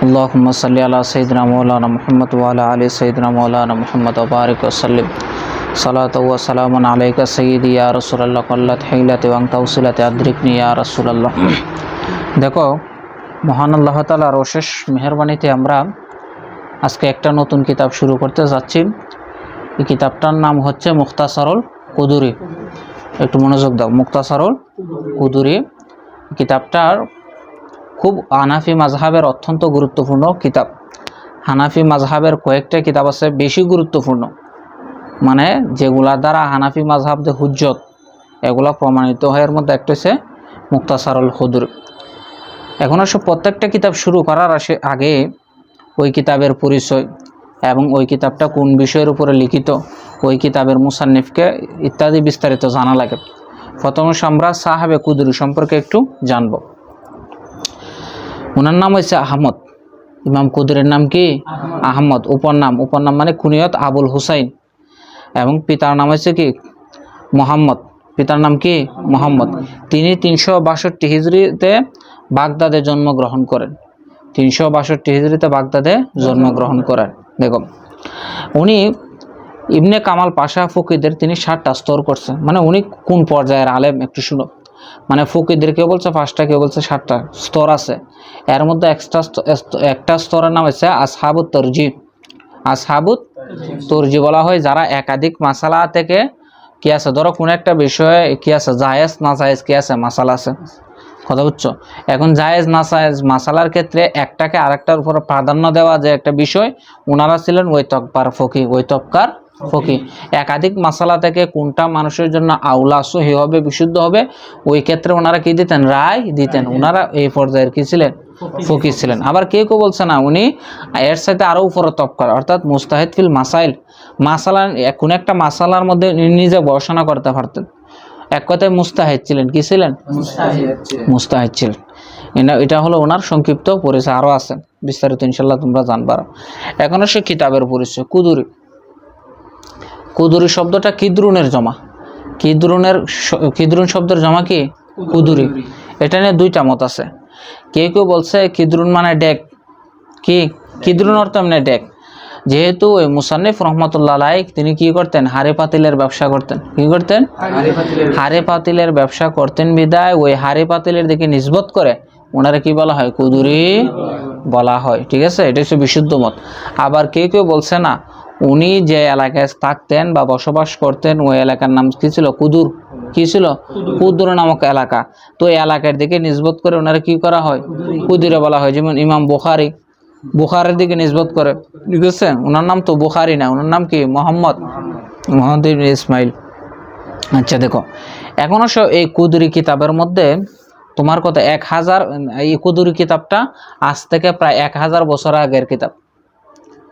अल्लाहुम्मा सल्ली अला सय्यिदिना मौलाना मुहम्मद व अला आलि सय्यिदिना मौलाना मुहम्मद व बारिक व सल्लिम सलातु व सलामुन अलैका सय्यिदी या রাসূলুল্লাহ কল্লাত হিলাতি ওয়া তাওসিলাতি আদরিকনি ইয়া রাসূলুল্লাহ। দেখো, মহান আল্লাহ তাআলার অশেষ মেহেরবানিতে আমরা আজকে একটা নতুন কিতাব শুরু করতে যাচ্ছি। এই কিতাবটার নাম হচ্ছে মুখতাসারুল কুদুরি। একটু মনোযোগ দাও, মুখতাসারুল কুদুরি। কিতাবটার খুব হানাফি মাযহাবের অত্যন্ত গুরুত্বপূর্ণ কিতাব। হানাফি মাযহাবের কয়েকটা কিতাব আছে বেশি গুরুত্বপূর্ণ, মানে যেগুলা দ্বারা হানাফি মাযহাবদের হুজ্জত এগুলা প্রমাণিত হয়। এর মধ্যে একটা হচ্ছে মুখতাসারুল কুদুরি। এখন অবশ্য প্রত্যেকটা কিতাব শুরু করার আগে ওই কিতাবের পরিচয় এবং ওই কিতাবটা কোন বিষয়ের উপরে লিখিত, ওই কিতাবের মুসান্নিফকে ইত্যাদি বিস্তারিত জানা লাগে। প্রথমে আমরা সাহাবে কুদুরি সম্পর্কে একটু জানব। ওনার নাম হচ্ছে আহমদ। ইমাম কুদুরির নাম কি? আহমদ। উপনাম মানে কুনিয়ত আবুল হুসাইন, এবং পিতার নাম হচ্ছে কি? মোহাম্মদ। পিতার নাম কি? মোহাম্মদ। তিনি 362 হিজরিতে বাগদাদে জন্মগ্রহণ করেন। 362 হিজরিতে বাগদাদে জন্মগ্রহণ করেন। দেখো, উনি ইবনে কামাল পাশা ফকিদের তিনি 7টা স্তর করছে। মানে উনি কোন পর্যায়ের আলেম একটু শুনো। মানে ফকিদের কেউ বলছে 5টা, কেউ বলছে 7টা স্তর আছে। এর মধ্যে একটা স্তরের নাম হচ্ছে আসহাবুত তরজি। আসহাবুত তরজি বলা হয় যারা একাধিক মাসালা থেকে কি আছে, ধরো কোন একটা বিষয়ে কি আছে, জায়েজ না জায়েজ কি আছে, মাসালা আছে। কথা বুঝছো? এখন জায়েজ না জায়েজ মাসালার ক্ষেত্রে একটাকে আরেকটার উপর প্রাধান্য দেওয়া যে একটা বিষয়, ওনারা ছিলেন ওই তকবার ফকি, ওই তবকার ফকি। একাধিক মাসালা থেকে কোনটা মানুষের জন্য আউলা সহি হবে, বিশুদ্ধ হবে, ওই ক্ষেত্রে ওনারা কি দিতেন? রায় দিতেন। ওনারা এই পর্যায়ের কি ছিলেন? ফকি ছিলেন। আবার কেউ কেউ বলছে না, উনি এর সাথে আরো উপরে তবকার, অর্থাৎ মুস্তাহিদ ফিল মাসাইল। মাসালা কোন একটা মাসালার মধ্যে নিজে গবেষণা করতে পারতেন। এক কথায় মুস্তাহিদ ছিলেন। কি ছিলেন? মুস্তাহিদ ছিলেন। এটা হলো ওনার সংক্ষিপ্ত পরিচয়। আরো আছে বিস্তারিত ইনশাল্লাহ তোমরা জানবা। এখন সে কিতাবের পরিচয়। কুদুরি। কুদুরি শব্দটা কিদরুনের জমা। কিদরুন শব্দের জমা কি? কুদুরি। এটা নিয়ে 2টা মত আছে। কেউ কেউ বলছে কিদরুন মানে ডেক। কি কিদরুন অর্থ মানে ডেক। যেহেতু ওই মুসান্নিফ রহমতুল্লাহ আলাইহি তিনি কি করতেন? হাড়ি পাতিলের ব্যবসা করতেন। কি করতেন? হাড়ি পাতিলের ব্যবসা করতেন বিদায় ওই হাড়ি পাতিলের দিকে নিসবত করে ওনারা কি বলা হয়? কুদুরি বলা হয়। ঠিক আছে, এটা হচ্ছে বিশুদ্ধ মত। আবার কেউ কেউ বলছে না, উনি যে এলাকায় থাকতেন বা বসবাস করতেন ওই এলাকার নাম কি ছিল? কুদুর। কি ছিল? কুদুর নামক এলাকা। তো এই এলাকার দিকে নিসবত করে ওনারা কি করা হয়? কুদুরে বলা হয়। যেমন ইমাম বুখারীর দিকে নিসবত করে। ঠিক আছে, ওনার নাম তো বুখারী না, ওনার নাম কি? মোহাম্মদ ইবনে ইসমাইল। আচ্ছা দেখো, এখন এই কুদুরি কিতাবের মধ্যে তোমার কথা 1000, এই কুদুরি কিতাবটা আজ থেকে প্রায় 1000 বছর আগের কিতাব।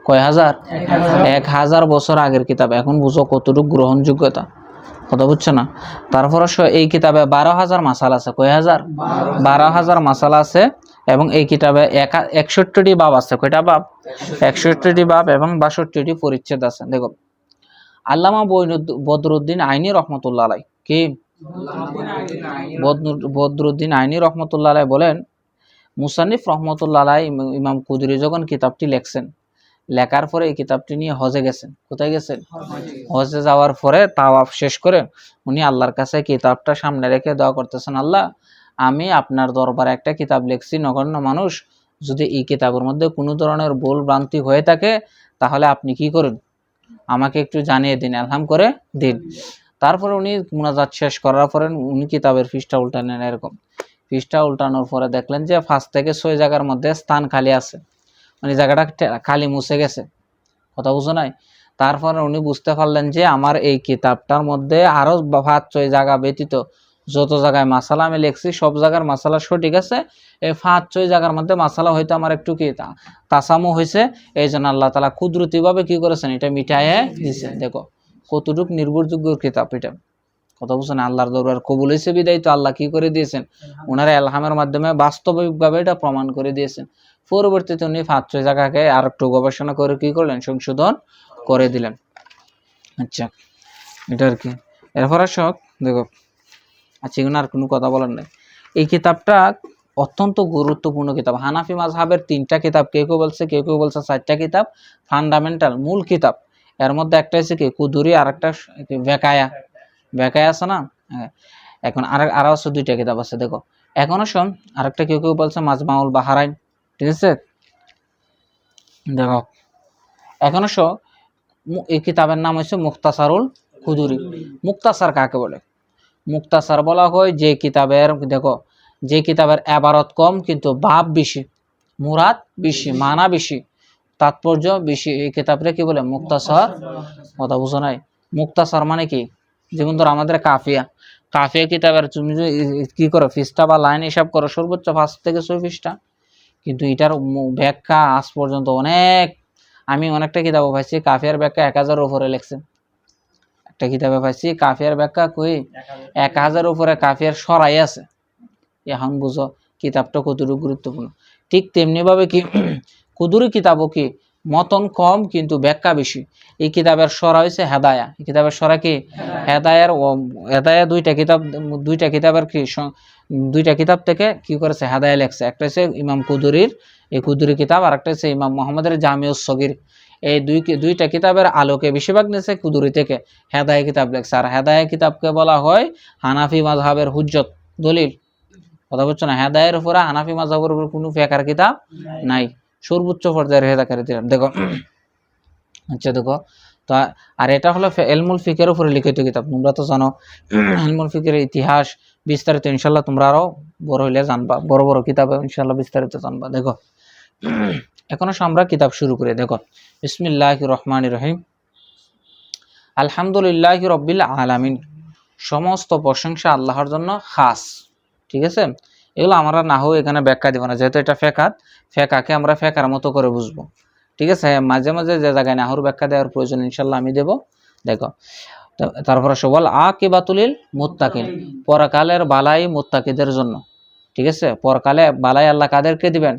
কয় হাজার? 1000 বছর আগের কিতাব। এখন বুঝো কতটুকু গ্রহণযোগ্যতা। কথা বুঝছো না? তারপর এই কিতাবে 12,000 মাসালা আছে। কয় হাজার? 12,000 মাসালা আছে। এবং এই কিতাবে 61টি বাব আছে। কয়টা বাব? 61টি বাব এবং 62টি পরিচ্ছেদ আছে। দেখো, আল্লামা বদরুদ্দিন আইনি রহমতুল্লাহ আলাই, কি বদরুদ্দিন আইনি রহমতুল্লাহ আলাই বলেন, মুসান্নিফ রহমতুল্লাহ আলাই ইমাম কুদুরি যখন কিতাবটি লেখছেন, লেখার পরে এই কিতাবটি নিয়ে হজে গেছেন। কোথায় গেছেন? হজে যাওয়ার পরে তাওয়াফ শেষ করে উনি আল্লাহর কাছে কিতাবটা সামনে রেখে দোয়া করতেছেন, আল্লাহ, আমি আপনার দরবারে একটা কিতাব লিখছি, নগণ্য মানুষ, যদি এই কিতাবের মধ্যে কোনো ধরনের ভুল ভ্রান্তি হয়ে থাকে তাহলে আপনি কি করুন, আমাকে একটু জানিয়ে দিন, এলহাম করে দিন। তারপরে উনি মুনাজাত শেষ করার পরে উনি কিতাবের পৃষ্ঠা উল্টালেন। এরকম পৃষ্ঠা উল্টানোর পরে দেখলেন যে 5 থেকে 6 জায়গার মধ্যে স্থান খালি আছে, মানে জায়গাটা খালি মুছে গেছে। কথা বুঝো নাই? তারপরে উনি বুঝতে পারলেন যে আমার এই কিতাবটার মধ্যে আরো 5-6 জায়গা ব্যতীত যত জায়গায় মাসালা আমি লিখছি সব জায়গার মাসালা সঠিক আছে। এই 5-6 জায়গার মধ্যে মাসালা হয়তো আমার একটু কি তাসামু হয়েছে, এই জন্য আল্লাহ তাআলা কুদরতি ভাবে কি করেছেন? এটা মিটায়ে দিয়েছেন। দেখো কতটুক নির্ভরযোগ্য কিতাব এটা। কথা বুঝছেন? আল্লাহর দরবার কবুল হয়েছে বিদায় তো আল্লাহ কি করে দিয়েছেন? ওনারা এলহামের মাধ্যমে বাস্তবিকভাবে এটা প্রমাণ করে দিয়েছেন। পরবর্তীতে উনি 5-6 জায়গাকে আর একটু গবেষণা করে কি করলেন? সংশোধন করে দিলেন। আচ্ছা, এটা আর কি। এরপর দেখো, আচ্ছা এগুলো আর কোনো কথা বলার নেই। এই কিতাবটা অত্যন্ত গুরুত্বপূর্ণ কিতাব। হানাফি মাযহাবের 3টা কিতাব, কেউ কেউ বলছে 4টা কিতাব ফান্ডামেন্টাল মূল কিতাব। এর মধ্যে একটা হচ্ছে কি কুদুরি, আর একটা বেকায়া। বেকায়া আছে না? হ্যাঁ। এখন আরো আছে 2টা কিতাব আছে দেখো। এখন শোন, আরেকটা কেউ কেউ বলছে মাজমাউল বাহারাইন, ঠিক আছে? দেখো এখন এই কিতাবের নাম হচ্ছে মুখতাসারুল কুদুরি। মুখতাসার কাকে বলে? মুখতাসার বলা হয় যে কিতাবের, দেখো, যে কিতাবের এবারত কম কিন্তু ভাব বেশি, মুরাদ বেশি, মানা বেশি, তাৎপর্য বেশি, এই কিতাবরে কি বলে? মুখতাসার। কথা বুঝো নাই? মুখতাসার মানে কি? যেমন ধর আমাদের কাফিয়া, কাফিয়া কিতাবের তুমি কি করো, পৃষ্ঠা বা লাইন হিসাব করো, সর্বোচ্চ 5 থেকে 6 পৃষ্ঠা, কিন্তু এটার ব্যাখ্যা আজ পর্যন্ত অনেক, আমি অনেকটা কিতাব পাইছি কাফিয়ার ব্যাখ্যা 1000 উপরে লেখছে। একটা কিতাবে পাইছি কাফিয়ার ব্যাখ্যা কই 1000 উপরে কাফিয়ার সরাই আছে। এখন বুঝো কিতাবটা কতটুকু গুরুত্বপূর্ণ। ঠিক তেমনি ভাবে কি কুদুরি কিতাবও কি মতন কম কিন্তু ব্যাখ্যা বেশি। এই কিতাবের সরা হয়েছে হেদায়া। এই কিতাবের সরা কি হেদায়ার। হেদায়া দুইটা কিতাবের কি 2টা কিতাব থেকে কি করেছে? হেদায়া লেখছে। একটা হচ্ছে ইমাম কুদুরির এই কুদুরি কিতাব, আর একটা হচ্ছে ইমাম মুহাম্মদের জামিউস সগীর। এই 2টা কিতাবের আলোকে বেশিরভাগ নিয়েছে কুদুরি থেকে, হেদায়া কিতাব লেখছে। আর হেদায়া কিতাবকে বলা হয় হানাফি মাযহাবের হুজ্জত, দলিল। কথা বলছো না? হেদায়ের উপরে হানাফি মাযহাবের উপর কোনো ফিকহের কিতাব নাই, সর্বোচ্চ পর্যায়ের হেদাকারী দিলাম। দেখো আচ্ছা দেখো তো, আর এটা হলো ইলমুল ফিকহের উপরে লিখিত কিতাব। তোমরা তো জানো ইলমুল ফিকহের ইতিহাস বিস্তারিত ইনশাআল্লাহ তোমরা আরো বড় হইলে জানবা, বড় বড় কিতাবে ইনশাআল্লাহ বিস্তারিত জানবা। দেখো এখন আমরা কিতাব শুরু করি। দেখো বিসমিল্লাহির রহমানির রহিম। আলহামদুলিল্লাহি রাব্বিল আলামিন। সমস্ত প্রশংসা আল্লাহর জন্য খাস, ঠিক আছে? এগুলো আমরা না হোক এখানে ব্যাখ্যা দিব না, যেহেতু এটা ফেকাকে আমরা ফেকার মতো করে বুঝবো, ঠিক আছে? মাঝে মাঝে যে জায়গায় নাহুর ব্যাখ্যা দেওয়ার প্রয়োজন ইনশাল্লাহ আমি দেব। দেখো তারপরে সবল আকিবাতুলিল মুত্তাকিন, পরকালের বালাই মুত্তাকিদের জন্য, ঠিক আছে? পরকালে বালাই আল্লাহ কাদেরকে দিবেন?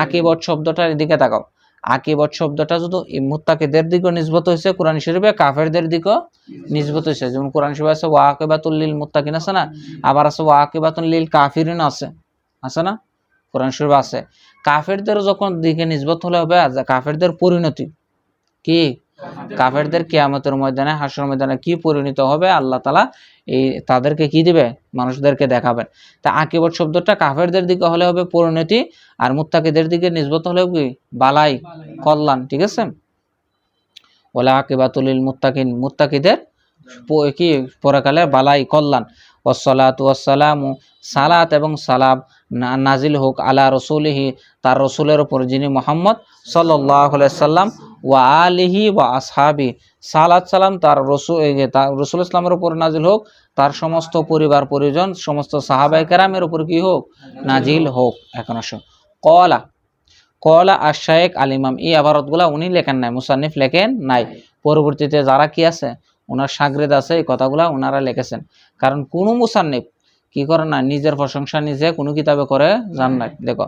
আকিবত শব্দটার দিকে তাকাও। আকিবত শব্দটা যদি মুত্তাকিদের দিকে নিসবত হয়েছে কোরআন শরীফে, কাফেরদের দিকে নিসবত হয়েছে। যেমন কোরআন শরীফে আছে ওয়া আকিবাতুল লিল মুত্তাকিন আছে না, আবার আছে ওয়া আকিবাতুল লিল কাফিরিন আছে, আছে না? কোরআন শরীফে আছে। কাফেরদের যখন দিকে নিসবত হলে হবে কাফেরদের পরিণতি কি? কাফেরদের কিয়ামতের ময়দানে, হাসরের ময়দানে কি পরিণত হবে আল্লাহ তাআলা এই তাদেরকে কি দিবে? মানুষদেরকে দেখাবেন। তা আকিবত শব্দটা কাফেরদের দিকে হলে হবে পরিণতি, আর মুত্তাকিদের দিকে নিসবত হলে কি? বালাই, কল্যাণ, ঠিক আছে? ওয়ালা আকিবাতুল লিল মুত্তাকিন, মুত্তাকিদের কি পরকালে বালাই কল্যাণ। ওয়াসসালাতু ওয়াসসালামু, সালাত এবং সালাম নাজিল হোক আলা রাসূলিহি, তার রাসূলের উপর যিনি মুহাম্মদ সাল্লাল্লাহু আলাইহি সাল্লাম, ওয়া আলিহি ওয়া আসহাবি, সালাত সালাম তার রাসূল ইসলামের উপর নাজিল হোক, তার সমস্ত পরিবার পরিজন সমস্ত সাহাবায়ে কেরামের উপর কি হোক? নাজিল হোক। এখন আসো কলা আশ-শাইখ আল ইমাম, এই আবারতগুলা উনি লেখেন নাই, মুসান্নিফ লেখেন নাই, পরবর্তীতে যারা কি আছে ওনার শাগরেদ আছে এই কথাগুলা ওনারা লিখেছেন। কারণ কোন মুসান্নিফ কি করে না নিজের প্রশংসা নিজে কোনো কিতাবে করে যান নাই। দেখো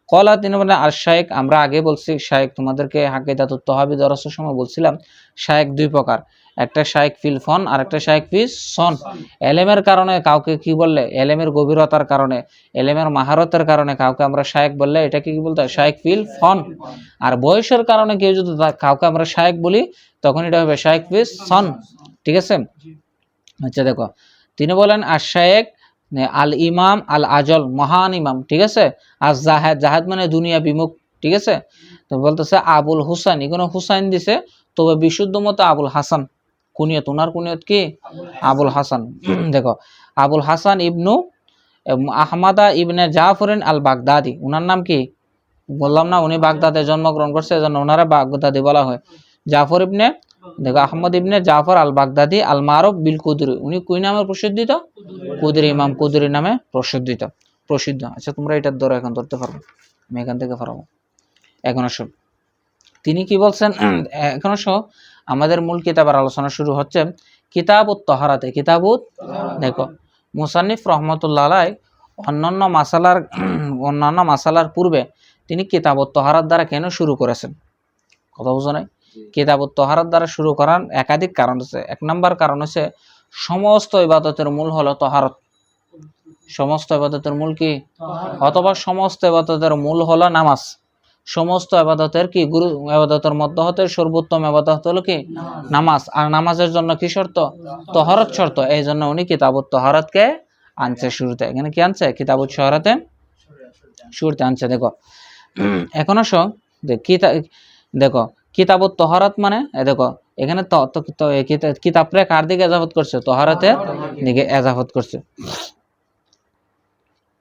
কলা তিনি বলেন আশ-শাইখ, আমরা আগে বলছি শাইখ, তোমাদেরকে আকিদাতুত তাহাবী দরসের সময় বলছিলাম শাইখ 2 প্রকার, একটা শাইখ ফিল ফন আর একটা শাইখ ফিস সন। এলেমের কারণে কাউকে কি বললে? এলেমের গভীরতার কারণে, এলেমের মাহারতের কারণে কাউকে আমরা শাইখ বললে এটাকে কি বলতে হয়? শাইখ ফিল ফন। আর বয়সের কারণে কেউ যদি কাউকে আমরা শাইখ বলি তখন এটা হবে শাইখ ফিস সন, ঠিক আছে? আচ্ছা দেখো তিনি বলেন আশ-শাইখ আল ইমাম আল আজল, মহান ইমাম, ঠিক আছে? আর জাহেদ, জাহেদ মানে দুনিয়া বিমুখ, ঠিক আছে? তো বলতেছে আবুল হুসাইন, এখানে হুসাইন দিছে, তবে বিশুদ্ধ মতো আবুল হাসান কুনিয়ত, ওনার কুনিয়ত কি? আবুল হাসান। দেখো আবুল হাসান ইবনু আহমাদা ইবনে জাফরিন আল বাগদাদি, ওনার নাম কি? বললাম না উনি বাগদাদে জন্মগ্রহণ করছে, এজন্য ওনারা বাগদাদি বলা হয়। জাফর ইবনে, দেখো আহমদ ইবনে জাফর আল বাগদাদি আল মারুফ বিল কুদরি, উনি কুই নামে প্রসিদ্ধিত? কুদরি, ইমাম কুদরি নামে প্রসিদ্ধ। আচ্ছা তোমরা এটার ধরো, এখন ধরতে পারবো, আমি এখান থেকে পারবো। এখন আসো তিনি কি বলছেন, এখন আসো আমাদের মূল কিতাবের আলোচনা শুরু হচ্ছে কিতাবুত তাহারাতে। কিতাবুত, দেখো মুসান্নিফ রহমতুল্লাহ আলাইহি অন্যান্য মাসালার পূর্বে তিনি কিতাবুত তাহারাত দ্বারা কেন শুরু করেছেন? কথা বুঝো নাই? কিতাবুত তাহারাত দ্বারা শুরু করার একাধিক কারণ আছে। 1 নম্বর কারণ হচ্ছে সমস্ত ইবাদতের মূল হলো তাহারত, সমস্ত ইবাদতের মূল কি? অথবা সমস্ত ইবাদতের মূল হলো নামাজ। সমস্ত ইবাদতের কি গুরু ইবাদতের মধ্যে হতে সর্বোত্তম ইবাদত হলো কি? নামাজ। আর নামাজের জন্য কি শর্ত? তহরত শর্ত। এই জন্য উনি কিতাবুত তহরতকে আনছে শুরুতে। এখানে কি আনছে? কিতাবুত তহরতে শুরুতে আনছে। দেখো এখন আসো দেখো কিতাবুত তহরত মানে দেখো এখানে কিতাবরে কার দিকে এজাফত করছে? তহরতের দিকে এজাফত করছে।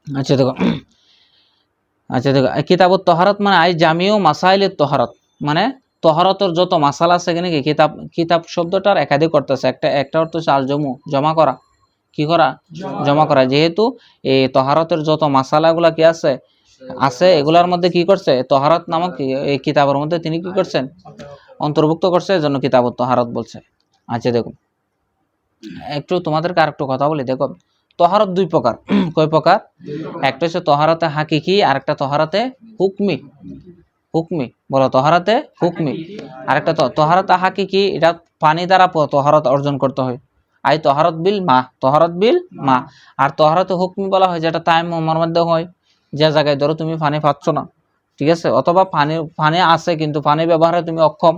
আচ্ছা দেখো কিতাবুত তহরত মানে আই জামিউ মাসাইলের তহরত, মানে তহরতের যত মাসালা আছে এখানে কি কিতাব শব্দটার একাধিক অর্থ আছে। একটা অর্থ হচ্ছে আল জমু, জমা করা। কি করা? জমা করা। যেহেতু এই তহরতের যত মাসালাগুলা কি আছে এগুলার মধ্যে কি করছে? তহরত নামক এই কিতাবের মধ্যে তিনি কি করছেন? অন্তর্ভুক্ত করছে, এজন্য কিতাবুত তহরত বলছে। আচ্ছা দেখো একটু তোমাদেরকে আরেকটু কথা বলি। দেখো তহরত দুই প্রকার। কয় প্রকার? একটা হচ্ছে তহরতে হাকিকি, আর একটা তহরতে হুকমি। হুকমি বলো, তহরতে হুকমি। আরেকটা তহরতে হাকিকি, এটা পানি দ্বারা তহরত অর্জন করতে হয়। আই তহরত বিল মা, তহরত বিল মা। আর তহরতে হুকমি বলা হয় যেটা তায়াম্মুমের মধ্যে হয়, যে জায়গায় ধরো তুমি পানি পাচ্ছ না, ঠিক আছে, অথবা পানি আছে কিন্তু পানি ব্যবহারে তুমি অক্ষম,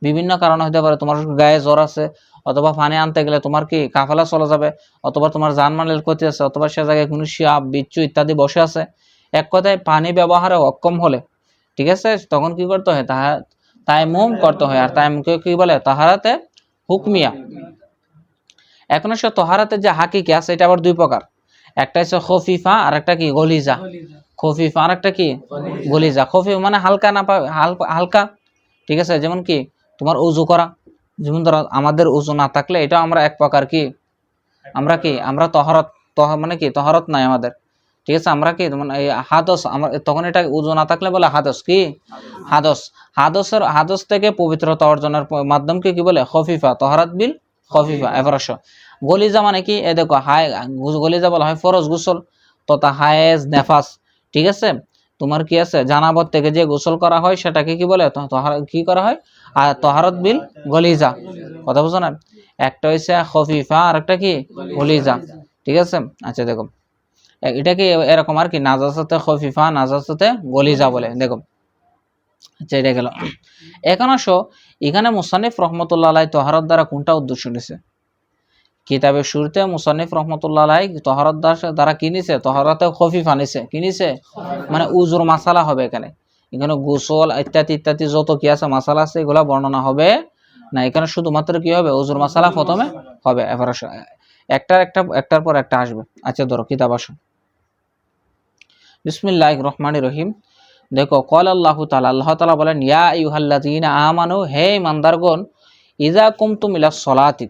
বিভিন্ন কারণ হতে পারে। তোমার গায়ে জ্বর আছে, অথবা পানি আনতে গেলে তোমার কি কাফেলা চলে যাবে, অথবা তোমার জানমালের ক্ষতি আছে, অথবা সে জায়গায় কোনো সাপ বিচ্ছু ইত্যাদি বসে আছে। এক কথায় পানি ব্যবহারে অক্ষম হলে, ঠিক আছে, তখন কি করতে হয়? তায়াম্মুম করতে হয়। আর তায়াম্মুমকে কি বলে? তাহারাতে হুকমিয়া। এখন সে তাহারাতে যে হাকিকি আছে এটা আবার দুই প্রকার। একটা হচ্ছে খফিফা, আর একটা কি গলিজা। খফিফা আর একটা কি গলিজা। খফিফ মানে হালকা না হালকা, ঠিক আছে, যেমন কি তোমার উজু করা। যেমন ধরো আমাদের উজু না থাকলে এটা আমরা এক প্রকার কি আমরা তহরত মানে কি তহরত নাই আমাদের, ঠিক আছে, আমরা কি মানে হাদস, আমরা তখন এটা উজু না থাকলে বলে হাদস। কি হাদস? হাদস থেকে পবিত্রতা অর্জনের মাধ্যমকে কি বলে? খফিফা, তহরত বিল খফিফা। এবার আসো গলিজা মানে কি? এ দেখো গলিজা বলা হয় ফরজ গোসল তথা হায়েজ নেফাস, ঠিক আছে, তোমার কি আছে জানাবত থেকে যে গোসল করা হয় সেটাকে কি বলে? কি করা হয়? আর তহরত বিল গলিজা। কথা বুঝো না? একটা হচ্ছে খফিফা আর একটা কি গলিজা, ঠিক আছে। আচ্ছা দেখো এটাকে এরকম আর কি নাজাসাতে খফিফা, নাজাসাতে গলিজা বলে। দেখো আচ্ছা এটা গেল। এখন আসো এখানে মুসান্নিফ রহমতুল্লাহ আলাইহি তহরত দ্বারা কোনটা উদ্দেশ্য নিছে? কিতাবের শুরুতে মুসান্নিফ রহমতুল্লাহ আলাইহি তহরত দ্বারা কি নিছে? তহরতে খফিফা নিছে। কি নিছে? মানে উজুর মাসালা হবে এখানে। এখানে গোসল ইত্যাদি ইত্যাদি যত কি আছে মাসালা আছে এগুলা বর্ণনা হবে না। এখানে শুধুমাত্র কি হবে? উজুর মাসালা প্রথমে হবে। এবার একটার পর একটা আসবে। আচ্ছা ধরো কিতাব আসো। বিসমিল্লাহির রহমানির রহিম। দেখো ক্বাল আল্লাহু তাআলা, আল্লাহ তাআলা বলেন, ইয়া আইয়ুহাল্লাযীনা আমানু, হে ঈমানদারগণ, ইযা কুমতুম ইলাস সলাতি,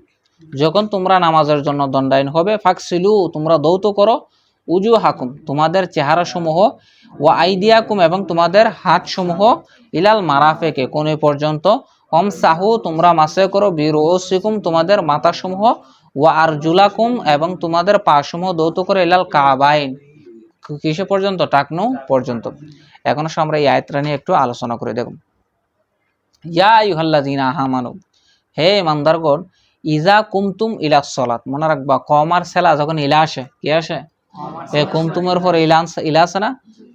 যখন তোমরা নামাজের জন্য দণ্ডায়ন হবে, ফাকসিলু, তোমরা ধৌত করো, উজুহাকুম, তোমাদের চেহারা সমূহ, ওয়া আইদিয়াকুম, এবং তোমাদের হাত সমূহ, ইলাল মারাফিকে, কোন পর্যন্ত, সাহু, তোমরা মাসে করো, বিরুসিকুম, তোমাদের মাথা সমূহ, ওয়া আরজুলাকুম, এবং তোমাদের পা সমূহ ধৌত করো, ইলাল কাবাইন, কিসে পর্যন্ত? টাকনু পর্যন্ত। এখন আমরা এই আয়াতটা নিয়ে একটু আলোচনা করে দেখুন। ইয়া আইয়ুহাল্লাযীনা আমানু, হে ঈমানদারগণ, ইজা কুমতুম ইলাস সালাত, মনে রাখবা কমার সেলা যখন ইলা আসে, কি আসে? এই কুমতুমের পর ইলা আছে না?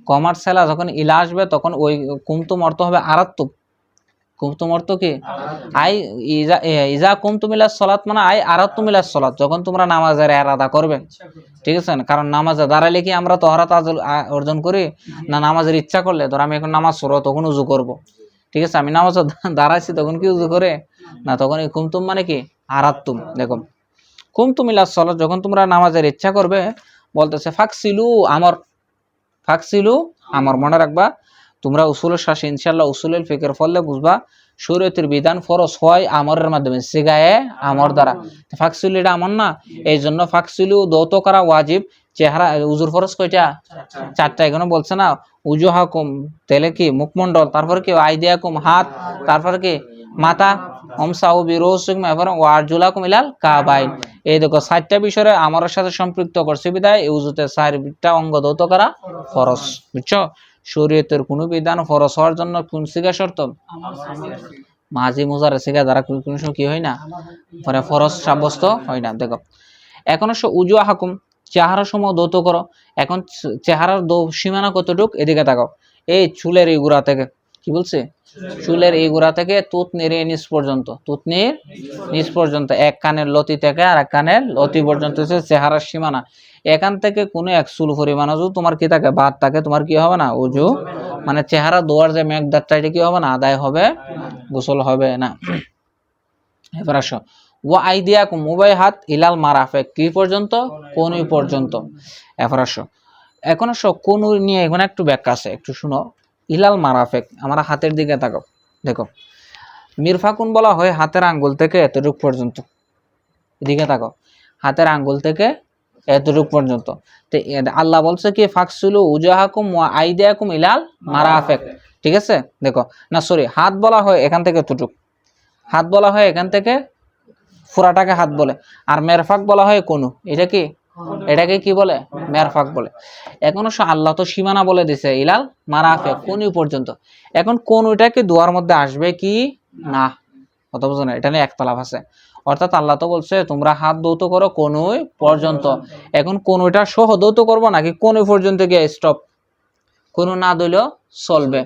কমার সেলা যখন ইলা আসবে তখন ওই কুমতুম অর্থ হবে আরাত্তুম। কুমতুম অর্থ কি? আই ইজা কুমতুম ইলাস সালাত মানে আই আরাত্তুম ইলাস সালাত, যখন তোমরা নামাজের ইরাদা করবে, ঠিক আছে। কারণ নামাজে দাঁড়ালে কি আমরা তহরাত অর্জন করি না? নামাজের ইচ্ছা করলে, ধর আমি এখন নামাজ পড়ব তখন উজু করব, ঠিক আছে, আমি নামাজে দাঁড়াইছি তখন কি উজু করে না? তখন এই কুমতুম মানে কি? আরাত্তুম। দেখো কুমতুম ইলাস সালাত, যখন তোমরা নামাজের ইচ্ছা করবে, বলতেছে ফাকসিলু আমর, ফাকসিলু আমর। মনে রাখবা তোমরা উসুলের শাসি ইনশাআল্লাহ উসুলের ফিকের ফলে বুঝবা শরীয়তের বিধান ফরজ হয় আমরের মাধ্যমে, সিগায়ে আমর দ্বারা। ফাকসিলু এটা আমর না, এই জন্য ফাকসিলু দৌত করা ওয়াজিব। চেহারা উজুর ফরজ কয়টা? চারটা। এখানে বলছে না উজুহাকুম, তেলে কি মুখমন্ডল, তারপর কি আইদিয়াকুম হাত, তারপর কি মাথা, ওমসাহু বিরুসিকুম, এবং ওয়ারজুলাকুম ইলাল কাবাইন। এই দেখো চারটা বিষয়ে আমরের সাথে সম্পৃক্ত করছে বিধায় এই উজুতে চারটা অঙ্গ দৌত করা ফরজ। বুঝছো? শরীয়তের কোন বিধান ফরজ হওয়ার জন্য কোন সিগা শর্ত? মাঝি মুজারে সিগা দ্বারা কোনো সময় কি হয় না, পরে ফরজ সাব্যস্ত হয় না। দেখো এখন উজুহাকুম, চেহারা সময় দৌত করো। এখন চেহারার সীমানা কতটুক, এদিকে তাকাও, এই চুলের এই গোড়া থেকে, কি বলছে, চুলের এই গোড়া থেকে তুতনির নিচ পর্যন্ত, তুতনির নিচ পর্যন্ত, এক কানের লতি থেকে আর এক কানের লতি পর্যন্ত হচ্ছে চেহারার সীমানা। এখান থেকে কোনো এক চুল পরিমাণ যদি তোমার কি থাকে, বাদ থাকে, তোমার কি হবে না, উজু মানে চেহারা ধোয়ার যে মেঘদারটা, এটা কি হবে না, আদায় হবে, গোসল হবে না। এবার আসো, ওয়া আইদিয়াকুম, উভয় হাত, ইলাল মারাফিক, কি পর্যন্ত, কনুই পর্যন্ত। এবার আসো, এখন আসো কনুই নিয়ে এখন একটু ব্যাখ্যা আছে, একটু শুনো। ইলাল মারাফিক, আমরা হাতের দিকে তাকাও, দেখো মিরফাকুন বলা হয় হাতের আঙ্গুল থেকে এতটুক পর্যন্ত, এদিকে তাকাও, হাতের আঙ্গুল থেকে এতটুক পর্যন্ত। তো আল্লাহ বলছে কি ফাকসুলু উজুহাকুম ওয়া আইদিয়াকুম ইলাল মারাফিক, ঠিক আছে। দেখো না, সরি, হাত বলা হয় এখান থেকে এতটুক, হাত বলা হয় এখান থেকে, ফুরাটাকে হাত বলে, আর মেরফাক বলা হয় কোনু, এটা কি, এটাকে কি বলে, মেরফাক বলে। এখন আল্লাহ তো সীমানা বলে দিছে ইলাল মারাফিক, কোনু পর্যন্ত। এখন কোনুটাকে দোয়ার মধ্যে আসবে কি না, কথা বুঝো না, এটা নিয়ে একতলাফ আছে। অর্থাৎ আল্লাহ তো বলছে তোমরা হাত দৌত করো কোনুই পর্যন্ত। এখন কোনুটা সহ দৌত করবো নাকি কোনু পর্যন্ত গিয়ে স্টপ, কোনো না দিলেও চলবে।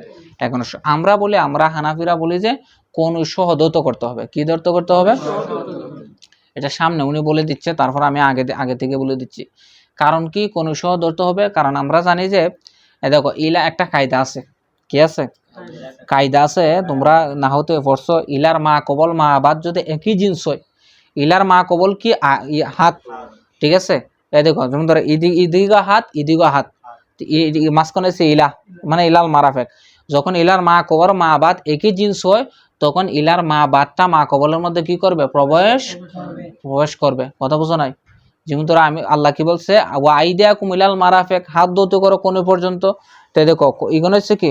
এখন আমরা বলি, আমরা হানাফিরা বলি যে কোন সহ দৌত করতে হবে, কি দৌত করতে হবে, এটা সামনে উনি বলে দিচ্ছে, তারপর আমি আগে থেকে বলে দিচ্ছি। কারণ কি কোন সহ ধরতে হবে, কারণ আমরা জানি যে দেখো ইলা একটা কায়দা আছে, কি আছে, কায়দা আছে, তোমরা না হতে পড়ছো, ইলার মা কবল মা বাদ যদি একই জিনিস হয়, ইলার মা কবল কি হাত, ঠিক আছে। এই দেখো যেমন ধরো ইদিগা হাত, ইদিগা হাত, মাঝখানে আছে ইলা, মানে ইলাল মারাফেক। যখন ইলার মা কবর মা বাদ একই জিনিস হয়, তখন ইলার মা বাদটা মা কবলের মধ্যে কি করবে, প্রবেশ করবে, কথা বুঝো নাই। যেমন ধরো আমি আল্লাহ কি বলছে, ওয়া আইদিয়াকুম ইলাল মারাফিক, হাত দৌত করো কোন পর্যন্ত। তো দেখো ইগন হচ্ছে কি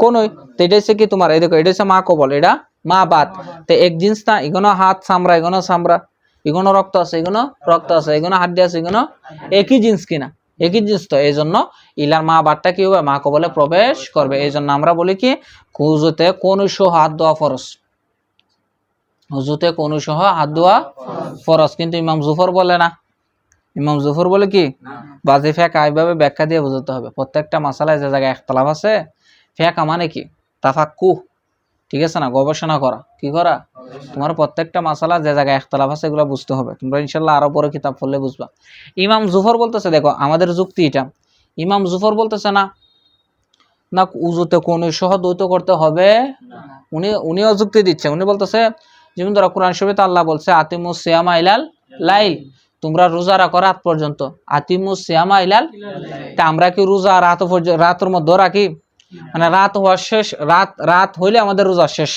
কোনই, তো এটা হচ্ছে কি তোমার, এই দেখো এটা হচ্ছে মা কবল, এটা মা বাদ, তো এক জিনিস না, এগুলো হাত চামড়া, এগুলো চামড়া, এগুলো রক্ত আছে, এগুলো রক্ত আছে, এগুলো হাড্ডি আছে, এগুলো একই জিনিস কিনা, একই জিনিস। তো এই জন্য ইলার মা বাদটা কি হবে, মা কবলে প্রবেশ করবে। এই জন্য আমরা বলি কি হুজুতে কোন সহ হাত দেওয়া ফরজ, হুজুতে কোন সহ হাত দেওয়া ফরজ, কিন্তু ইমাম জুফর বলে না। ইমাম জুফর বলে কি বাজে ফেকা, এইভাবে ব্যাখ্যা দিয়ে বুঝতে হবে। প্রত্যেকটা মাসালায় যে জায়গায় একতলাফ আছে, ফেকা মানে কি তাফাক্কু, ঠিক আছে না, গবেষণা করা, কি করা, তোমার প্রত্যেকটা মাসালা যে জায়গায় একতলাফ আছে এগুলো বুঝতে হবে। তোমরা ইনশাল্লাহ আরো পরে কিতাব পড়লে বুঝবা। ইমাম জুফর বলতেছে, দেখো আমাদের যুক্তি এটা, ইমাম জুফর বলতেছে না না উজুতে কোন সহ দ্বৈত করতে হবে, উনিও যুক্তি দিচ্ছে। উনি বলতেছে যেমন ধরো কোরআন শরীফে আল্লাহ বলছে আতিমুস সিয়ামা ইলাল লাইল, তোমরা রোজা রাখো রাত পর্যন্ত, আতিমুস সিয়ামা ইলাল। তা আমরা কি রোজা রাতের মধ্যে রাখি, মানে রাত হওয়া শেষ, রাত হইলে আমাদের রোজা শেষ,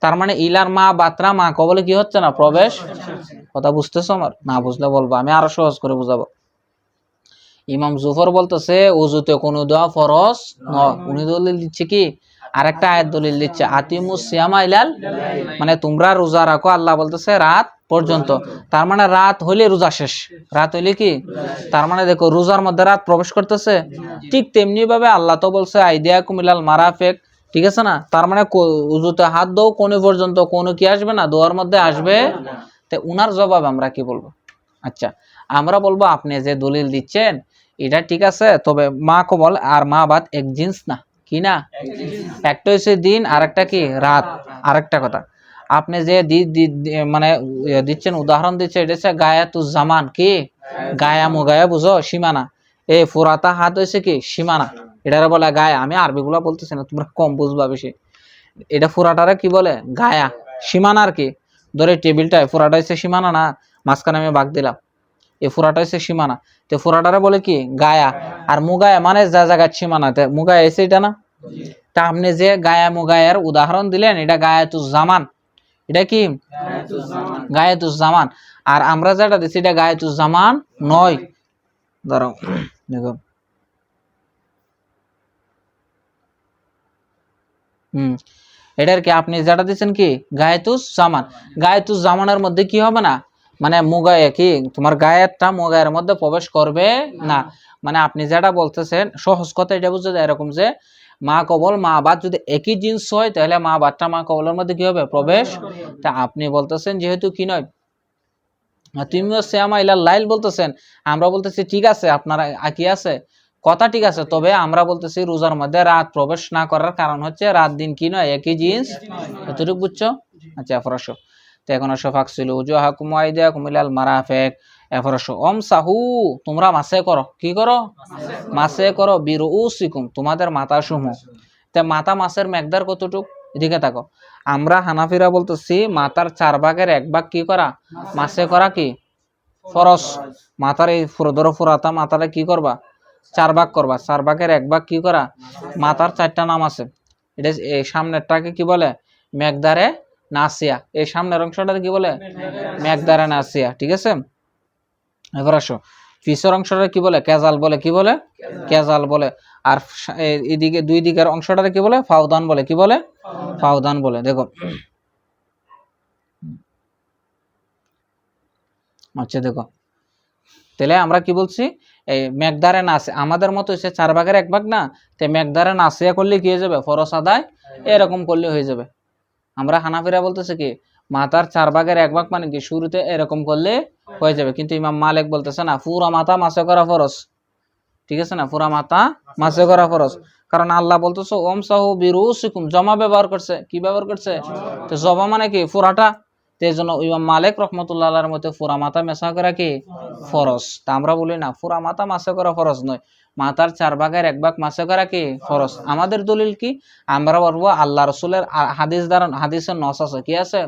তার মানে ইলার মা বাতরা মা কবলে কি হচ্ছে না, প্রবেশ। কথা বুঝতেছো আমার, না বুঝলে বলবো, আমি আরো সহজ করে বুঝাবো। ইমাম জুফর বলতেছে উজুতে কোনো দোয়া ফরজ নয়, উনি দলিল দিচ্ছে কি আরেকটা আয়াত দলিল দিচ্ছে আতিমুস সিয়ামা ইলাল, মানে তোমরা রোজা রাখো, আল্লাহ বলতেছে রাত পর্যন্ত, তার মানে রাত হইলে রোজা শেষ, রাত হইলে কি, তার মানে দেখো রোজার মধ্যে রাত প্রবেশ করতেছে। ঠিক তেমনি ভাবে আল্লাহ তো বলছে আইদিয়াকুম ইলাল মারাফিক, ঠিক আছে না, তার মানে উজুতে হাত দাও কোন পর্যন্ত, কোন কি আসবে না, দোয়ার মধ্যে আসবে। তো উনার জবাব আমরা কি বলবো, আচ্ছা আমরা বলবো আপনি যে দলিল দিচ্ছেন এটা ঠিক আছে, তবে মা কবল আর মা বাদ এক জিনিস না, কি না, একটা হচ্ছে দিন আর একটা কি রাত। আরেকটা কথা, আপনি যে মানে দিচ্ছেন, উদাহরণ দিচ্ছে, এটা হচ্ছে গায়াতুজ জামান, কি গায়া মুগায়া বুঝো, সীমানা। এই ফুরাতা হাত হয়েছে কি সীমানা, এটারে বলে গায়া। আমি আরবি গুলা বলতেছি না, তোমরা কম বুঝবা বেশি। এটা ফুরাটারে কি বলে, গায়া, সীমানা। আর কি ধরে টেবিলটায় ফুরাটা হচ্ছে সীমানা না, মাঝখানে আমি ভাগ দিলাম, এই ফুরাটা হচ্ছে সীমানা। তো ফুরাটারে বলে কি গায়া, আর মুগায়া মানে যা জায়গার সীমানা, মুগায়া এসে এটা না। তা আপনি যে গায়া মুগায়ার উদাহরণ দিলেন, এটা গায়াতুজ জামান, এটা কি গায়াতুজ জামান। আর আমরা যেটা দিচ্ছি এটা গায়াতুজ জামান নয়। ধরো দেখো এটার কি আপনি যেটা দিচ্ছেন কি গায়াতুজ জামান, গায়াতুজ জামানের মধ্যে কি হবে না, মানে মুগায়ে কি তোমার গায়েরটা মুগায়ের মধ্যে প্রবেশ করবে না। মানে আপনি যেটা বলতেছেন সহজ কথা এটা বুঝতে যায় এরকম যে মা কবল মা বাদ যদি একই জিনিস হয়, তাহলে মা বাদটা মা কবলের মধ্যে কি হবে, প্রবেশ। তা আপনি বলতেছেন যেহেতু কি নয়, আর তুমিও সিয়ামা ইলাল লাইল বলতেছেন, আমরা বলতেছি ঠিক আছে, আপনারা কি আছে কথা ঠিক আছে, তবে আমরা বলতেছি রোজার মধ্যে রাত প্রবেশ না করার কারণ হচ্ছে রাত দিন কি নয়, একই জিনিস। এতটুকু বুঝছো? আচ্ছা, এরপর আসো। তো এখন আসো ফাকসিলু উজুহাকুম ওয়া আইদিয়াকুম ইলাল মারাফিক। এরপর আসো সাহু, তোমরা মাসে করো, কি করো? মাসে করো বিরুউসিকুম, তোমাদের মাথা সমূহ। তে মাথা মাসের মেকদার কতটুক? এদিকে থাকো। আমরা হানাফিরা বলতেছি মাথার 1/4 কি করা? মাসে করা কি ফরজ। মাথার এই ফুরাতা মাথাটা কি করবা? 4 ভাগ করবা। 1/4 কি করা? মাথার 4টা নাম আছে। এটা এই সামনেরটাকে কি বলে? মেকদারে নাসিয়া। এই সামনের অংশটাকে কি বলে? মেকদারে নাসিয়া, ঠিক আছে। এবার আসো, পিছের অংশটা কি বলে? কেজাল বলে। কি বলে? কেজাল বলে। আর এদিকে দুই দিকের অংশটাকে কি বলে? ফাউদান বলে। কি বলে? ফাউদান বলে। দেখো, আচ্ছা দেখো, তাহলে আমরা কি বলছি? এই মেকদারে নাসে আমাদের মতো হচ্ছে 1/4 না, তো মেকদারে নাসিয়া করলে কি হয়ে যাবে? ফরজ আদায় এরকম করলে হয়ে যাবে। আমরা হানাফিরা বলতেছে কি মাথার 1/4 মানে কি শুরুতে এরকম করলে হয়ে যাবে, কিন্তু ইমাম মালিক বলতেছে না, পুরা মাথা মাসে করা ফরজ, ঠিক আছে না, পুরা মাথা মাসে করা ফরজ। কারণ আল্লাহ বলতেছে সাহু বিরুসিকুম, জমা ব্যবহার করছে। কি ব্যবহার করছে? তো জমা মানে কি পুরাটা। এই জন্য ইমাম মালিক রহমতুল্লাহ আলাইহির মতে পুরা মাথা মেসা করা কি ফরজ। তা আমরা বলি না, পুরা মাথা মাসে করা ফরজ নয়, মাথার 1/4 মাসে করা কি ফরজ। আমাদের দলিল কি? আমরা বলবো আল্লাহ রসুলের হাদিস দ্বারা, হাদিসের নস আছে। কি আছে?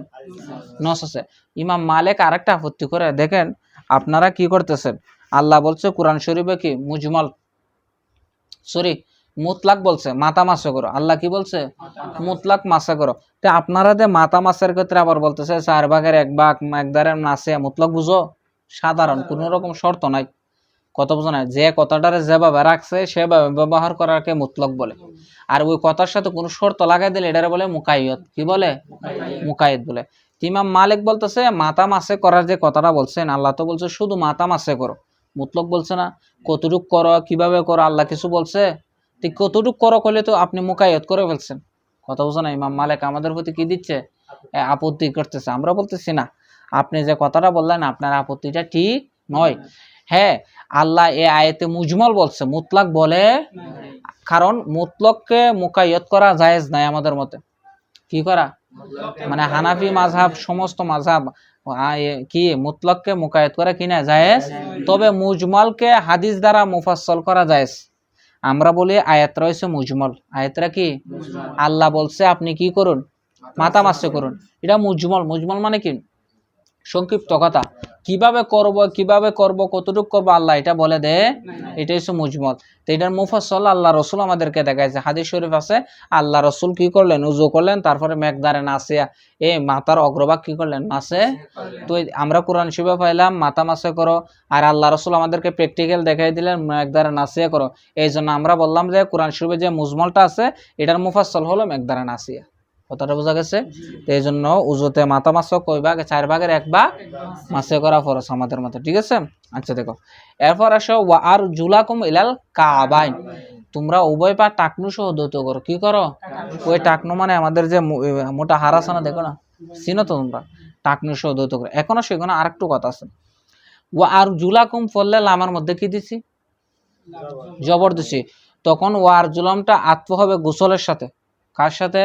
নস আছে। ইমাম মালিক আরেকটা আপত্তি করে, দেখেন আপনারা কি করতেছেন। আল্লাহ বলছে কোরআন শরীফে কি মুজমাল, সরি মুতলাক বলছে মাথা মাসে করো। আল্লাহ কি বলছে? মুতলাক মাসে করো। তো আপনারা যে মাথা মাসের ক্ষেত্রে আবার বলতেছে 1/4 একদারে নাসে মুতলাক বুঝো, সাধারণ, কোন রকম শর্ত নাই। কথা বুঝো না, যে কথাটারে যেভাবে রাখছে সেভাবে ব্যবহার করাকে মুতলাক বলে। আর ওই কথার সাথে কোনো শর্ত লাগাই দিলে এটারে বলে মুকাইয়ত। কি বলে? মুকাইয়ত বলে। ইমাম মালিক বলতেছে মাথা মাসে করার যে কথাটা বলছেন, আল্লাহ তো বলছে শুধু মাথা মাসে করো, মুতলক বলছে না। কতটুক করো, কিভাবে করো, আল্লাহ কিছু বলছে? ঠিক কতটুক করো করলে তো আপনি মুকাইয়ত করে ফেলছেন। কথা বুঝো না, ইমাম মালিক আমাদের প্রতি কি দিচ্ছে? আপত্তি করতেছে। আমরা বলতেছি না, আপনি যে কথাটা বললেন আপনার আপত্তিটা ঠিক নয়। হ্যাঁ, আল্লাহ এ আয়াতে মুজমাল বলছে, মুতলাক বলে, কারণ মুতলককে মুকাইয়ত করা জায়েজ নাই আমাদের মতে। কি করা? মানে হানাফি মাযহাব, সমস্ত মাযহাব কি মুতলককে মুকাইয়ত করা কিনা জায়েজ, তবে মুজমালকে হাদিস দ্বারা মুফাসসাল করা জায়েজ। আমরা বলি আয়াত রয়েছে মুজমাল, আয়াতরা কি আল্লাহ বলছে আপনি কি করুন? মাথা মাসে করুন। এটা মুজমাল। মুজমাল মানে কি? সংক্ষিপ্ত কথা। কিভাবে করব কতটুকু করব আল্লাহ এটা বলে দে, এটা হচ্ছে মুজমাল। তো এটার মুফাসসাল আল্লাহ রসুল আমাদেরকে দেখাইছে। হাদিস শরীফ আছে আল্লাহ রসুল কি করলেন? উযু করলেন, তারপরে মেকদারে নাসিয়া, মাথার অগ্রভাগ কি করলেন? মাসে। তো আমরা কোরআন শরীফে পাইলাম মাথা মাসে করো, আর আল্লাহ রসুল আমাদেরকে প্র্যাকটিক্যাল দেখাই দিলেন মেকদারে নাসিয়া করো। এই জন্য আমরা বললাম যে কোরআন শরীফে যে মুজমালটা আছে এটার মুফাসসাল হলো মেকদারে নাসিয়া। কথাটা বোঝা গেছে? এই জন্য উজুতে মাথা মাসে কয় ভাগ? 1/4 মাসে করা ফরজ আমাদের মতে, ঠিক আছে। আচ্ছা দেখো, এরপর আসো ওয়া আর জুলাকুম ইলাল কাবাইন, তোমরা উভয় পা টাকনু সহ দ্বৈত করো। কি করো? ওই টাকনু মানে আমাদের যে মোটা হাড় আছে না, দেখো না, চিনো তো তোমরা, টাকনু সহ দ্বৈত করো। এখনো সেখানে আরেকটু কথা আছে। ওয়া আর জুলাকুম পড়লে লামার মধ্যে কি দিছি? জবর দিছি। তখন ওয়া আর জুলামটা আত্ম হবে গোসলের সাথে। কার সাথে?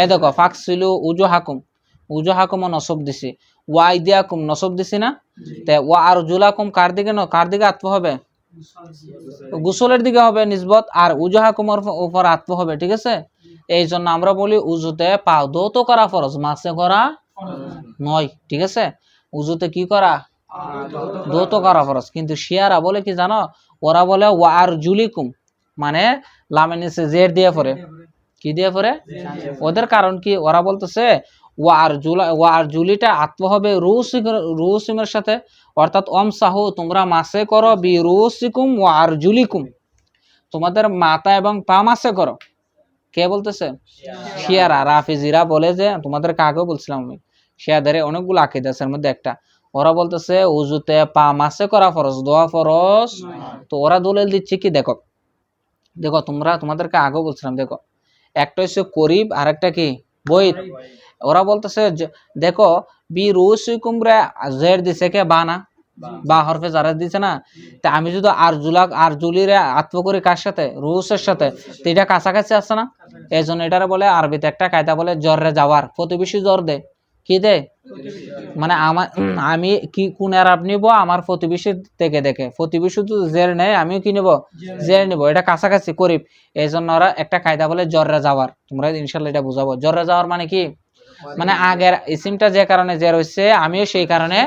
এ দেখো ফাকসিলু উজুহাকুম, উজুহাকুম নসব দিছি, ওয়া আইদিয়াকুম নসব দিছি না। তে ওয়া আরজুলাকুম কার দিকে কার দিকে আত্ম হবে? গোসলের দিকে হবে নিসবত, আর উজুহাকুমের উপর আত্ম হবে, ঠিক আছে। এই জন্য আমরা বলি উজুতে পা ধৌত করা ফরজ, মাসে করা নয়, ঠিক আছে। উজুতে কি করা? ধৌত করা ফরজ। কিন্তু শিয়ারা বলে কি জানো? ওরা বলে ওয়া আরজুলিকুম, মানে লামের নিচে জের দিয়ে পড়ে। কি দিয়ে পড়ে? ওদের কারণ কি? ওরা বলতেছে ওয়া আর জুলিটা আত্ম হবে রুসিমের সাথে, অর্থাৎ সাহু তোমরা মাসে করো বি রুসিকুম ওয়া আর জুলিকুম, তোমাদের মাথা এবং পা মাসে করো। কে বলতেছে? শিয়ারা। রাফিজিরা বলে যে, তোমাদেরকে আগেও বলছিলাম আমি, শিয়াদের অনেকগুলো আকীদা আছে, এর মধ্যে একটা। ওরা বলতেছে উজুতে পা মাসে করা ফরজ, দোয়া ফরজ। তো ওরা দলিল দিচ্ছে কি? দেখো দেখো তোমাদেরকে আগেও বলছিলাম, দেখো একটা হচ্ছে করিব আর একটা কি বৈদ। ওরা বলতেছে দেখো বি রুসিকুম রে জের দিছে কে বা না, বা হরফে জারা দিছে না। তা আমি যদি আরজুলিরে আত্ম করি কার সাথে, রুসের সাথে, তো এটা কাছাকাছি আছে না। এই জন্য এটারে বলে আরবিতে একটা কায়দা বলে জররে যাওয়ার, প্রতিবেশী জর দে, কি দে মানে আমি কি কোন আরব নিব আমার প্রতিবেশী থেকে দেখে, প্রতিবেশী তো জের নেই, আমিও কি নিব জের নিব, এটা কাছাকাছি করিব। এই জন্য ওরা একটা কায়দা বলে জররে যাওয়ার। তোমরা ইনশাল্লাহ এটা বুঝাবো। জররে যাওয়ার মানে কি, মানে আগের ইসিমটা যে কারণে জের হইছে আমিও সেই কারণে।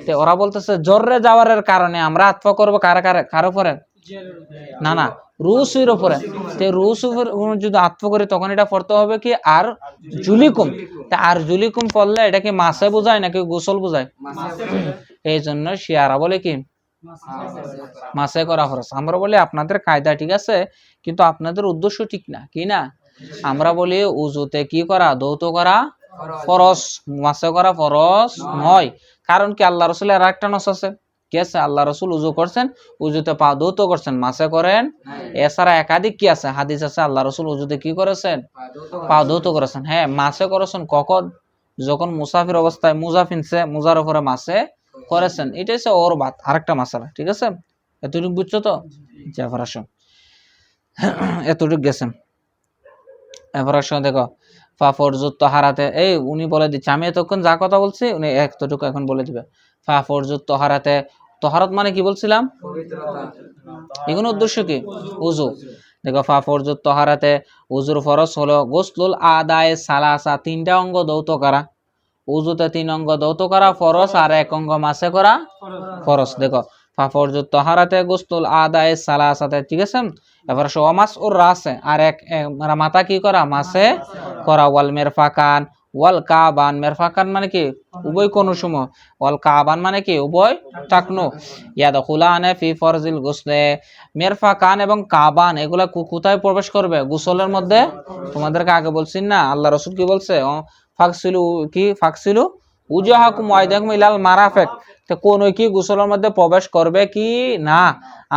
তো ওরা বলতেছে জররে যাওয়ারের কারণে আমরা আত্মা করব কার উপরে, না না রুসের উপরে। তো রুস যদি আত্মা করি তখন এটা পড়তে হবে কি আর জুলিকুম। তা আর জুলিকুম পড়লে এটা কি মাসে বোঝায় নাকি গোসল বোঝায়? এই জন্য শিয়ারা বলে কি মাসে করা ফরজ। আমরা বলি আপনাদের কায়দা ঠিক আছে, কিন্তু আপনাদের উদ্দেশ্য ঠিক না, কি না। আমরা বলি উজুতে কি করা, দৌত করা ফরজ, মাসে করা ফরজ নয়। কারণ কি আল্লাহ রসুলের আর একটা নস আছে, কি আছে, আল্লাহ রসুল উজু করছেন, উজুতে পা দৌত করছেন, মাসে করেন। এছাড়া একাধিক কি আছে, হাদিস আছে, আল্লাহ রসুল উজুতে কি করেছেন, পা দৌত করেছেন। হ্যাঁ, মাসে করেছেন কখন, যখন মুসাফির অবস্থায় মুজা ফিনছে, মুজার উপরে মাসে করেছেন। এটা হচ্ছে ওর বাত, আরেকটা মাসালা, ঠিক আছে। এতটুকু বুঝছো তো? এবার আসো, এতটুকু গেছেন। এবার আসো দেখো ফাফরজুত তহারাতে, এই উনি বলে দিচ্ছে, আমি এতক্ষণ যা কথা বলছি উনি এতটুকু এখন বলে দিবে। ফাফরজুত তহারাতে, তহারাত মানে কি বলছিলাম, এগুলো উদ্দেশ্য কি, উজু। দেখো ফাফরজুত তহারাতে, উজুর ফরজ হলো গোসলুল আদায়ে সালাসা, তিনটা অঙ্গ দৌত করা। উজুতে 3 অঙ্গ দৌত করা ফরজ, আর 1 অঙ্গ মাসে করা ফরজ। দেখো ফাফরজুত তহারাতে গোসলুল আদায়ে সালাসাতে, ঠিক আছে। এবার ওয়ামাস উর রাসে, আর এক মাথা কি করা, মাসে করা। ওয়াল মিরফাকান ওয়াল কাবান, মিরফাকান মানে কি উভয় কোন সময়, ওয়াল কাবান মানে কি উভয় টাকনো। ইয়াদখুলানে ফি ফরজিল গোসলে, মিরফাকান এবং কাবান এগুলা কোথায় প্রবেশ করবে, গোসলের মধ্যে। তোমাদেরকে আগে বলছি না, আল্লাহ রাসূল কি বলছে, ফাকসিলু উজুহাকুম ওয়া আইদাকুম ইলাল মারাফিক। তো কোন কি গোসলের মধ্যে প্রবেশ করবে কি না,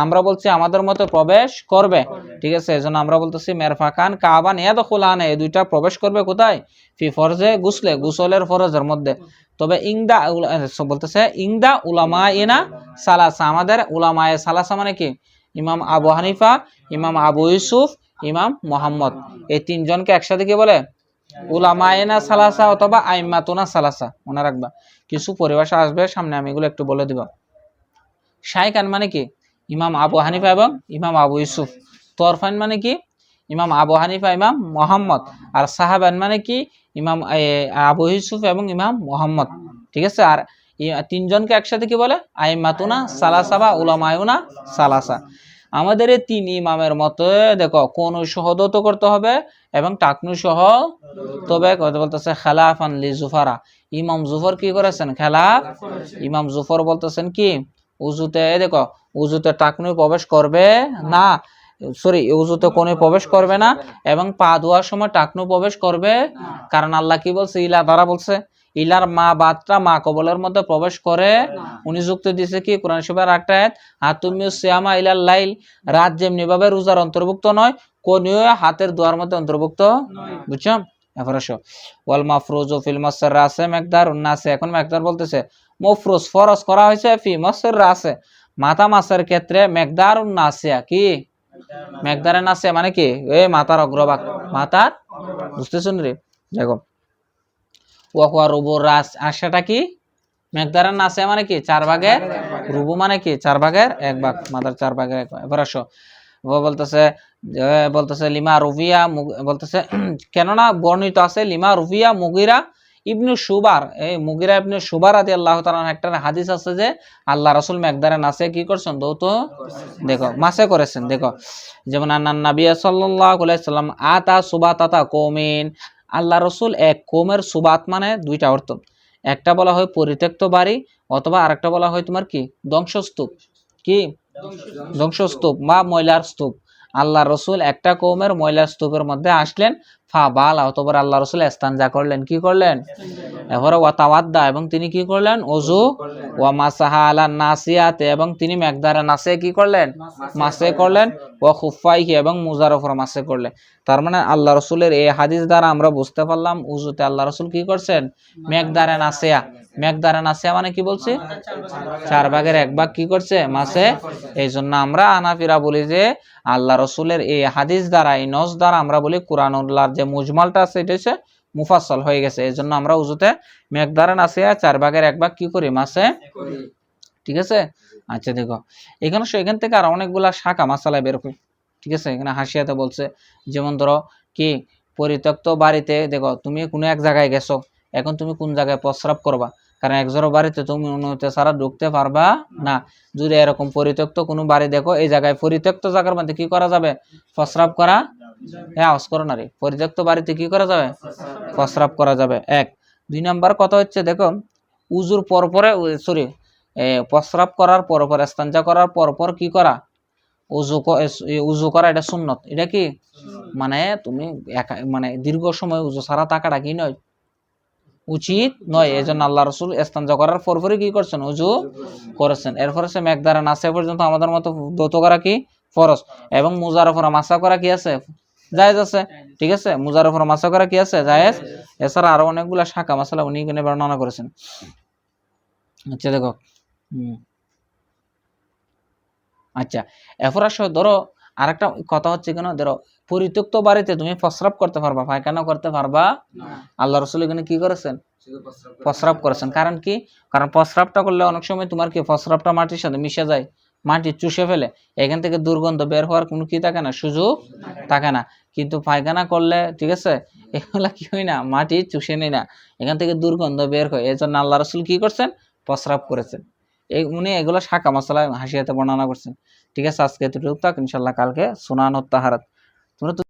আমরা বলছি আমাদের মতে প্রবেশ করবে, ঠিক আছে। এজন্য আমরা বলতেছি মিরফাকান কাবান ইয়াদখুলানে, এই দুইটা প্রবেশ করবে কোথায়, ফি ফরজে গুসলে, গোসলের ফরজের মধ্যে। তবে ইংদা বলতেছে ইংদা উলামাইনা সালাসা, আমাদের উলামায়ে সালাসা মানে কি, ইমাম আবু হানিফা, ইমাম আবু ইউসুফ, ইমাম মুহাম্মদ, এই তিনজনকে একসাথে কি বলে, উলামায়েনা সালাসা অথবা আইম্মাতুনা সালাসা। মনে রাখবা, কিছু পরিভাষা আসবে সামনে, আমি এগুলো একটু বলে দিব। শাইখান মানে কি, ইমাম আবু হানিফা এবং ইমাম আবু ইউসুফ। তরফাইন মানে কি, ইমাম আবু হানিফা, ইমাম মুহাম্মদ। আর সাহাবান মানে কি, ইমাম আবু ইউসুফ এবং ইমাম মুহাম্মদ, ঠিক আছে। আর তিনজনকে একসাথে কি বলে, আইম্মাতুনা সালাসা বা উলামায়ুনা সালাসা। আমাদের এই 3 ইমামের মতে দেখো কোন সহদত করতে হবে এবং টাকনু সহ। তবে কথা বলতেছে খেলাফান লি জুফারা, ইমাম জুফর কি করেছেন, খেলাফ। ইমাম জুফর বলতেছেন কি, উজুতে দেখো উজুতে টাকনু প্রবেশ করবে না, সরি উজুতে কোনে প্রবেশ করবে না, এবং পা ধোয়ার সময় টাকনু প্রবেশ করবে। কারণ আল্লাহ কি বলছে, ইলা দ্বারা বলছে, ইলার মা বাতটা মা কবলের মধ্যে প্রবেশ করে। উনি যুক্তি দিছে কি, কোরআন শরীফের একটা আয়াত, হাতুমিউ সিয়ামা ইলাল লাইল, রাত যেমনি ভাবে রোজার অন্তর্ভুক্ত নয়, কোনিও হাতের দোয়ার মধ্যে অন্তর্ভুক্ত, বুঝছো। এবার আসো ওয়াল মাফরুজু ফিল মাসর রাসে মিকদারুন নাসে, এখন মিকদার বলতেছে মফরুজ ফরজ করা হয়েছে ফি মাসর রাসে, মাথা মাসের ক্ষেত্রে, মিকদারুন নাসিয়া কি, মিকদারে নাসিয়া মানে কি, এই মাথার অগ্রভাগ, মাথার, বুঝতেছেন রে। দেখো ওয়াহুয়া রুবু রাস, আর সেটা কি, মিকদারের নাসিয়া মানে কি 4 ভাগের, রুবু মানে কি 4 ভাগের 1 ভাগ, মাথার 4 ভাগের 1 ভাগ। এবার আসো বলতেছে লিমা রুফিয়া, বলতেছে কেননা বর্ণিত আছে লিমা রুফিয়া মুগিরা ইবনু সুবার, এই মুগিরা ইবনু সুবার রাদিয়াল্লাহু তাআলা একটা হাদিস আছে যে আল্লাহ রাসূল মিকদারে নাসে কি করছেন, দৌত দেখো মাসে করেছেন। দেখো যেমন আন্নান নবী সাল্লাল্লাহু আলাইহি সাল্লাম আতা সুবাতাতা কওমিন, আল্লাহ রাসূল এক কওমের সুবাত মানে দুইটা অর্থ, একটা বলা হয় পরিত্যক্ত বাড়ি, অথবা আরেকটা বলা হয় তোমার কি ধ্বংসস্তূপ, কি ধ্বংসস্তূপ বা ময়লার স্তূপ। আল্লাহ রসুল একটা কওমের ময়লার স্তূপের মধ্যে আসলেন, ফা বালা, অতবার আল্লাহ রসুল ইস্তেনজা করলেন, কি করলেন, এরপরে ওয়া তাওয়াদ্দা, এবং তিনি কি করলেন? ওযু। ওয়া মাসাহা আলা নাসিয়াতে, এবং তিনি মেকদারে নাসে কি করলেন? মাসে করলেন। ওয়া খুফাইহি, এবং মুজার উপর মাসে করলেন। তার মানে আল্লাহ রসুলের এই হাদিস দ্বারা আমরা বুঝতে পারলাম উযুতে আল্লাহ রসুল কি করছেন? মেকদারে নাসিয়া। মেকদারে নাসিয়া মানে কি বলছি? 4/1 কি করছে? মাসে। এই জন্য আমরা হানাফিরা বলি যে আল্লাহ রসুলের এই হাদিস দ্বারা, এই নস দ্বারা আমরা বলি কুরআনুল্লাহর যে মুজমালটা আছে এটা হচ্ছে মুফাসসাল হয়ে গেছে। এই জন্য আমরা উযুতে মেকদারে নাসিয়া 4/1 কি করি? মাসে। ঠিক আছে। আচ্ছা দেখো, এখান থেকে আর অনেকগুলা শাখা মাসালা বের হয়। ঠিক আছে, এখানে হাসিয়াতে বলছে, যেমন ধরো কি পরিত্যক্ত বাড়িতে, দেখো তুমি কোনো এক জায়গায় গেছো, এখন তুমি কোন জায়গায় প্রস্রাব করবা, কারণ একজোড়া বাড়িতে তুমি অনুমতি ছাড়া ঢুকতে পারবা না। যদি এরকম পরিত্যক্ত কোনো বাড়ি দেখো, এই জায়গায় পরিত্যক্ত জায়গার মধ্যে কি করা যাবে? প্রস্রাব করা। হ্যাঁ, আওয়াজ করো না রে। পরিত্যক্ত বাড়িতে কি করা যাবে? প্রস্রাব করা যাবে। 2 নাম্বার কথা হচ্ছে, দেখো উজুর পরপরে, সরি, প্রস্রাব করার পরপর, ইস্তেঞ্জা করার পরপর কি করা? উজু করা, এটা সুন্নত। এটা কি মানে তুমি মানে দীর্ঘ সময় উজু ছাড়া থাকাটা কি নয়? উচিত নয়। এই জন্য আল্লাহ রসুল ইস্তেঞ্জা করার পরপরই কি করছেন? উজু করেছেন। এরপরে সে মেকদারে নাসে পর্যন্ত আমাদের মতো দত করা কি ফরজ, এবং মুজার উপর মাসা করা কি আছে? জায়েজ আছে। ঠিক আছে, মুজার উপর মাসা করা কি আছে? জায়েজ। এছাড়া আরো অনেকগুলা শাখা মাসালা উনি এখানে বর্ণনা করেছেন। আচ্ছা দেখো, আচ্ছা এরপর আসো, ধরো আরেকটা কথা হচ্ছে, কেন ধরো পরিত্যক্ত বাড়িতে তুমি প্রস্রাব করতে পারবা, পায়খানা করতে পারবা? আল্লাহ রসুল এখানে কি করেছেন? প্রস্রাব করেছেন। কারণ কি? কারণ প্রস্রাবটা করলে অনেক সময় তোমার কি প্রস্রাবটা মাটির সাথে মিশে যায়, মাটি চুষে ফেলে, এখান থেকে দুর্গন্ধ বের হওয়ার কোনো কি থাকে না? সুযোগ থাকে না। কিন্তু পায়খানা করলে, ঠিক আছে, এগুলা কি হয় না? মাটি চুষে নেই না, এখান থেকে দুর্গন্ধ বের হয়। এই জন্য আল্লাহ রসুল কি করছেন? প্রস্রাব করেছেন। উনি এগুলো শাখা মাসালা হাসিয়াতে বর্ণনা করছেন। ঠিক আছে, আজকে এতটুকু থাক, ইনশাল্লাহ কালকে সুনানুত তাহারাত। তোমরা